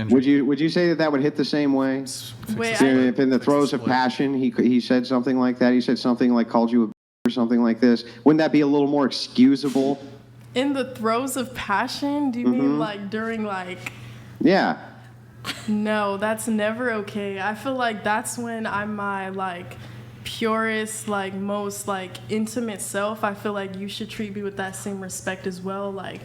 injury. Would you say that would hit the same way? Wait, If in the throes of passion, he said something like that, he said something like called you a or something like this, wouldn't that be a little more excusable? in the throes of passion? Do you mean like during like? Yeah. No, that's never okay. I feel like that's when I'm my like purest, like most like intimate self. I feel like you should treat me with that same respect as well. Like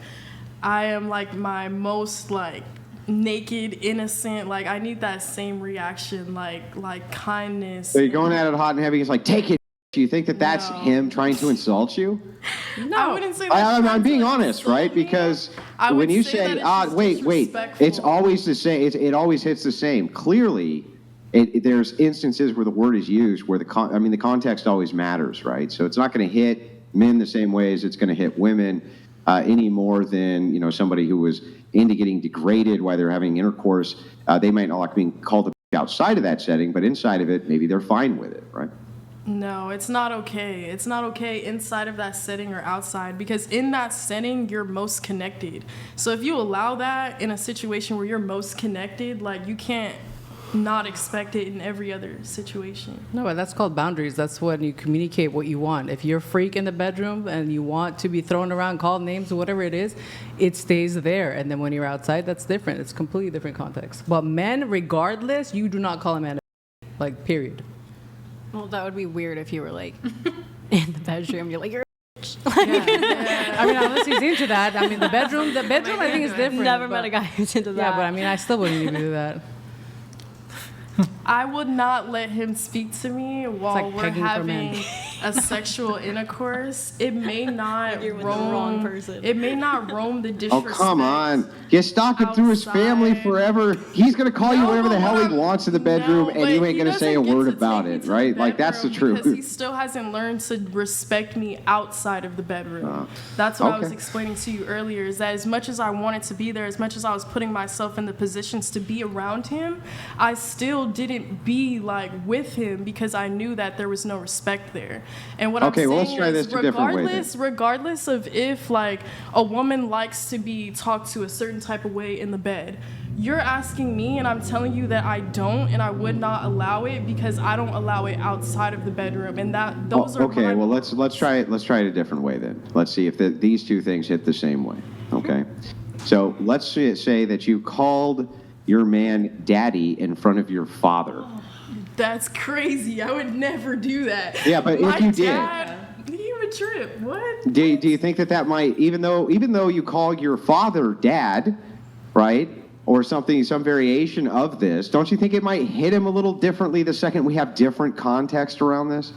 I am like my most like naked, innocent. Like I need that same reaction, like kindness. So you're going at it hot and heavy. It's like, take it. Do you think that that's No. him trying to insult you? No, I wouldn't say that. I'm being honest, right? Because when you say, wait, it's always the same. It always hits the same. Clearly, there's instances where the word is used where the context always matters, right? So it's not going to hit men the same way as it's going to hit women any more than somebody who was into getting degraded while they're having intercourse. They might not like being called outside of that setting, but inside of it, maybe they're fine with it, right? No, it's not okay. It's not okay inside of that setting or outside, because in that setting, you're most connected. So if you allow that in a situation where you're most connected, like you can't not expect it in every other situation. No, but that's called boundaries. That's when you communicate what you want. If you're a freak in the bedroom and you want to be thrown around, called names, whatever it is, it stays there. And then when you're outside, that's different. It's completely different context. But men, regardless, you do not call a man like, period. Well, that would be weird if you were like in the bedroom. You're like, you're a bitch. I mean, unless he's into that. I mean, the bedroom I think is different. Never met a guy who's into that. Yeah, but I mean, I still wouldn't even do that. I would not let him speak to me while like we're pegging for men. having a sexual intercourse. It may not You're with the wrong person. It may not roam the Oh, disrespect. come on. You're stalking through his family outside. forever. He's going to call you No, whatever the but hell what he I'm- wants in the bedroom, no, and but you ain't he going to say a doesn't get word to about take me it, to right? the Like, that's the bedroom truth. Because he still hasn't learned to respect me outside of the bedroom. That's what I was okay. explaining to you earlier, is that as much as I wanted to be there, as much as I was putting myself in the positions to be around him, I still didn't be like with him because I knew that there was no respect there. And what Okay, I'm well, saying let's try is this a different way then. regardless of if like a woman likes to be talked to a certain type of way in the bed, you're asking me and I'm telling you that I don't and I would not allow it because I don't allow it outside of the bedroom, and that those are Okay, my- well, let's try it. Let's try it a different way then. Let's see if these two things hit the same way. Okay, so let's say that you called your man daddy in front of your father. That's crazy. I would never do that. Yeah, but if My you did. dad, he would trip. What? Do you think that might, even though you call your father dad, right, or something, some variation of this, don't you think it might hit him a little differently the second we have different context around this?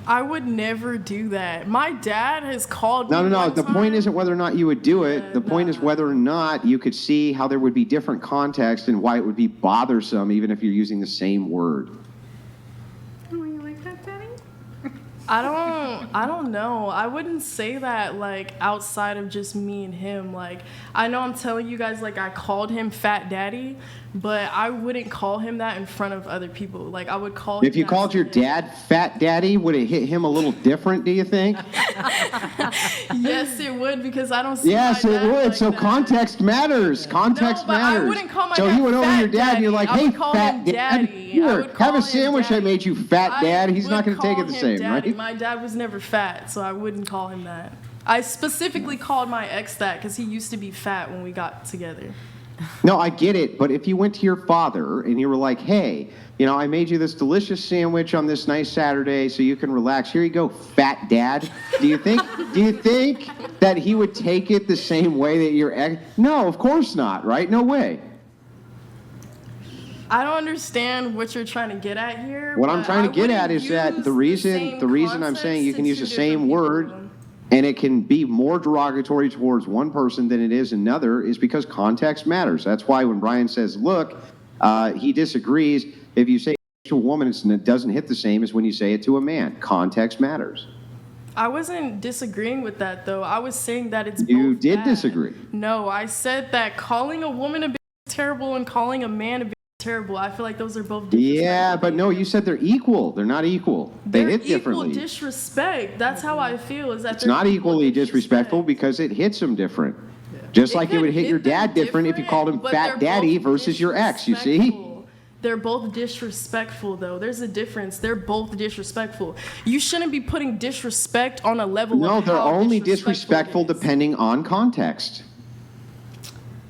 I would never do that. My dad has called me. No. one The point time. isn't whether or not you would do it. The point is whether or not you could see how there would be different context and why it would be bothersome, even if you're using the same word. Oh, you like that, Daddy? I don't know. I wouldn't say that like outside of just me and him. Like I know I'm telling you guys like I called him Fat Daddy, but I wouldn't call him that in front of other people. Like I would call him If you that called to your him. dad Fat Daddy, would it hit him a little different, do you think? Yes, it would, because I don't see Yes, my it dad would. like So that. context matters. Context No, but I matters. wouldn't call my so dad he went over Fat your dad and you're like, Daddy. I hey, would call Fat him Dad, Daddy. I here, would call have a him sandwich I Daddy. made you, Fat Dad. He's would not going to take call it the him same, Daddy. right? My dad was never fat, so I wouldn't call him that. I specifically called my ex that because he used to be fat when we got together. No, I get it, but if you went to your father and you were like, hey, I made you this delicious sandwich on this nice Saturday so you can relax. Here you go, Fat Dad. Do you think that he would take it the same way that your ex? No, of course not, right? No way. I don't understand what you're trying to get at here. What I'm but trying to I get at wouldn't is that use the reason I'm context saying you can to use the two same different word people. and it can be more derogatory towards one person than it is another is because context matters. That's why when Brian says, look, he disagrees. If you say it to a woman, it doesn't hit the same as when you say it to a man. Context matters. I wasn't disagreeing with that, though. I was saying that it's You both did bad. disagree. No, I said that calling a woman a bitch is terrible and calling a man a bitch is terrible. I feel like those are both disrespectful. Yeah, but no, you said they're equal. They're not equal. They They're hit equal differently. disrespect. That's how I feel. Is that It's they're not equal equally disrespectful disrespect. because it hits them different. Just like it would hit your dad different if you called him but Fat they're Daddy both versus your ex, you see? disrespectful. They're both disrespectful, though. There's a difference. They're both disrespectful. You shouldn't be putting disrespect on a level No, of they're how only disrespectful disrespectful it is. depending on context.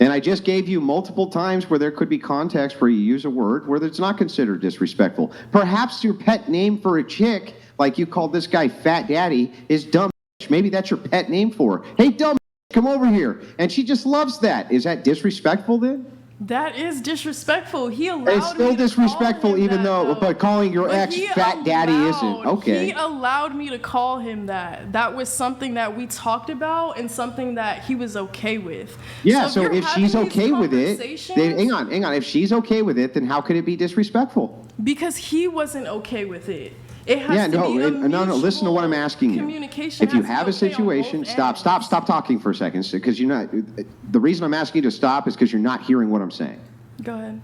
And I just gave you multiple times where there could be context where you use a word where it's not considered disrespectful. Perhaps your pet name for a chick, like you called this guy Fat Daddy, is dumb. Maybe that's your pet name for her. Hey, dumb, come over here. And she just loves that. Is that disrespectful then? That is disrespectful. He allowed It's still me to disrespectful call him even that, though, but calling your But ex he Fat Daddy isn't. allowed- Okay. He allowed me to call him that. That was something that we talked about and something that he was okay with. Yeah, so you're if having she's these okay with it, then conversations- hang on. If she's okay with it, then how could it be disrespectful? Because he wasn't okay with it. It has Yeah, to be a no, listen to what I'm asking you. communication If you has to have be a okay on situation, both stop talking for a second, because you're not, the reason I'm asking you to stop is because you're not hearing what I'm saying. Go ahead.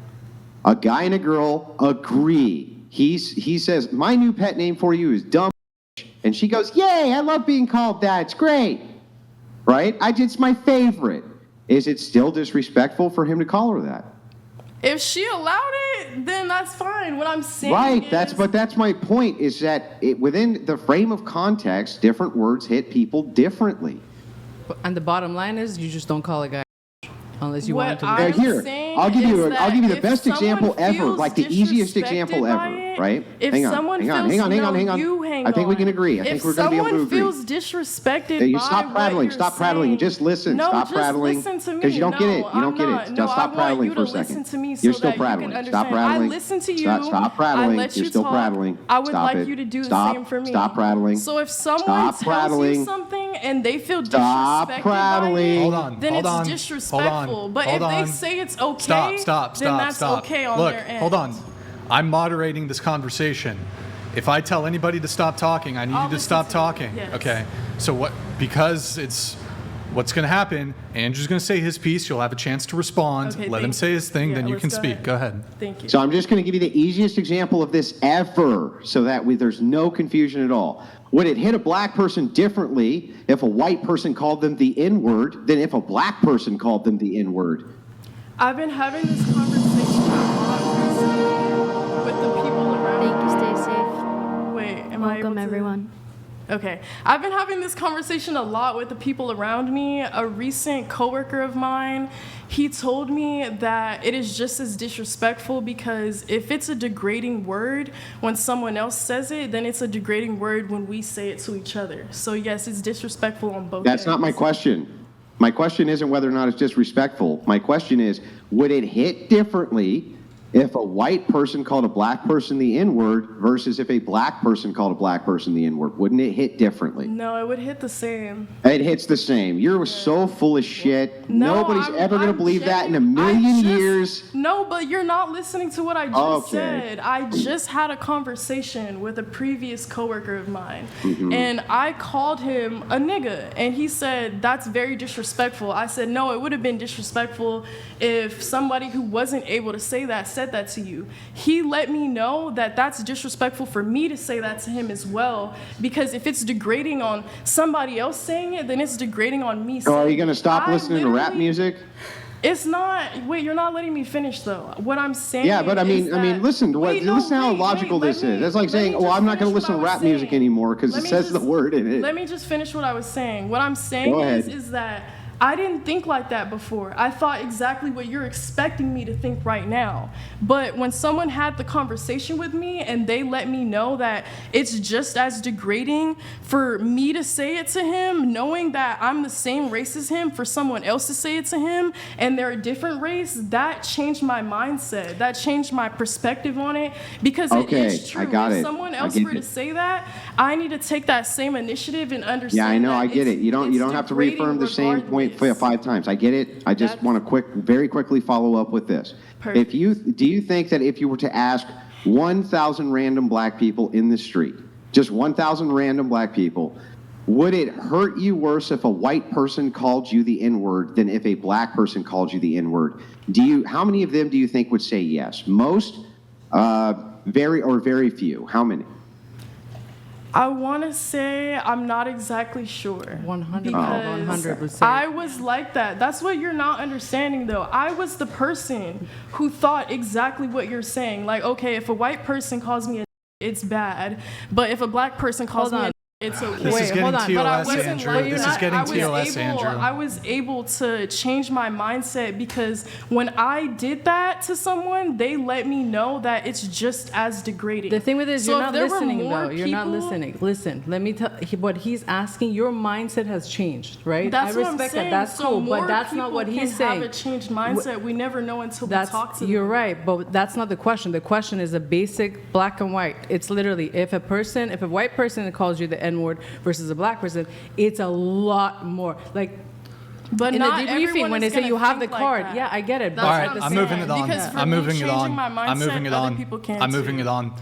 A guy and a girl agree. He says, my new pet name for you is dumb. And she goes, yay, I love being called that. It's great. Right? It's my favorite. Is it still disrespectful for him to call her that? If she allowed it, then that's fine. What I'm saying Right, is, that's my point, is that within the frame of context, different words hit people differently. And the bottom line is, you just don't call a guy unless you want What him to. I'm Here, saying I'll give you is that the if best example someone ever, feels like the easiest example disrespected by ever, it, right? If Hang on, someone hang on, feels, hang on. no, you hang I think we on. can agree. I think we're going to be able to agree. If someone feels disrespected Yeah, you by stop prattling. what Stop you're prattling. saying, Just listen. No, Stop just prattling. listen to me. Because you don't get it. You No, don't get I'm it. not. Just No, stop I want prattling you for a to second. listen to me so You're still that you can prattling. Stop understand. prattling. I listen to you. Stop prattling. I let You're you still talk. prattling. I would Stop like it. you to do Stop. the same for me. Stop prattling. So if someone Stop tells prattling. you something and they feel Stop disrespected prattling. by it, Hold on, then hold it's on, disrespectful. hold on, But hold if they on. say it's okay, Stop. then that's okay on Look, their end. hold on. I'm moderating this conversation. If I tell anybody to stop talking, I need I'll you to listen stop to you, talking. yes. Okay. So because what's going to happen, Andrew's going to say his piece, you'll have a chance to respond. Okay, Let him thank say you. his thing, Yeah, then you let's can go speak. ahead. Go ahead. Thank you. So I'm just going to give you the easiest example of this ever, so that there's no confusion at all. Would it hit a black person differently if a white person called them the N-word than if a black person called them the N-word? I've been having this conversation a lot recently with the people around Thank you, me. stay safe. Wait, am I able Welcome, to- everyone. Okay. I've been having this conversation a lot with the people around me. A recent coworker of mine, he told me that it is just as disrespectful because if it's a degrading word when someone else says it, then it's a degrading word when we say it to each other. So yes, it's disrespectful on both That's not my ends. question. My question isn't whether or not it's disrespectful. My question is, would it hit differently if a white person called a black person the N-word versus if a black person called a black person the N-word? Wouldn't it hit differently? No, it would hit the same. It hits the same. You're so full of shit. No, Nobody's ever going to I'm believe that in a genuine. million years. No, but you're not listening to what I just Okay. said. I just had a conversation with a previous coworker of mine, Mm-hmm. and I called him a nigga, and he said, that's very disrespectful. I said, no, it would have been disrespectful if somebody who wasn't able to say that said that to you. He let me know that that's disrespectful for me to say that to him as well, because if it's degrading on somebody else saying it, then it's degrading on me saying So are you going to stop I listening to rap literally- music? It's not. Wait, you're not letting me finish though. What I'm saying. Yeah, but I is mean, that, listen to what, Wait, no, listen how wait, illogical wait, this let is. me- That's like let saying, me "Oh, just I'm not going to finish listen to what I rap was music saying. anymore because Let it me says the just- word in it." Let me just finish what I was saying. What I'm saying Go is, ahead. is that I didn't think like that before. I thought exactly what you're expecting me to think right now. But when someone had the conversation with me and they let me know that it's just as degrading for me to say it to him, knowing that I'm the same race as him, for someone else to say it to him and they're a different race, that changed my mindset. That changed my perspective on it, because Okay, it is true. I got if it. someone I else get were to it. say that, I need to take that same initiative and understand. Yeah, I know, that I get it's- it. You don't it's have to degrading reaffirm the same point regardless. 5 times. I get it. I just That's- want to very quickly follow up with this. Perfect. Do you think that if you were to ask 1,000 random black people in the street, just 1,000 random black people, would it hurt you worse if a white person called you the N-word than if a black person called you the N-word? How many of them do you think would say yes? Most, very few? How many? I want to say I'm not exactly sure. 100, Because 100%. I was like that. That's what you're not understanding, though. I was the person who thought exactly what you're saying. Like, okay, if a white person calls me a it's bad, but if a black person calls Hold me on. it's okay. This is Wait, getting hold on. But I TOS, wasn't Andrew. like This that. is getting TOS, Andrew. I was able to change my mindset because when I did that to someone, they let me know that it's just as degrading. The thing with it is, So you're if not there were listening, more though. You're not people- listening. Listen, let me tell what he's asking. Your mindset has changed, right? That's I what I'm respect saying. that. That's so cool, more but that's not what people he's can saying. Have a changed mindset. We never know until we That's talk to you're them. right, but that's not the question. The question is a basic black and white. It's literally if a white person calls you the N-word versus a black person, it's a lot more like. But In not the debriefing, everyone when they is say gonna you have the think like card, that. yeah, I get it. That's All what right, I'm I'm saying. moving it on. Because for I'm me, moving it changing on. my I'm moving mindset, it other on. people can I'm moving too. it on.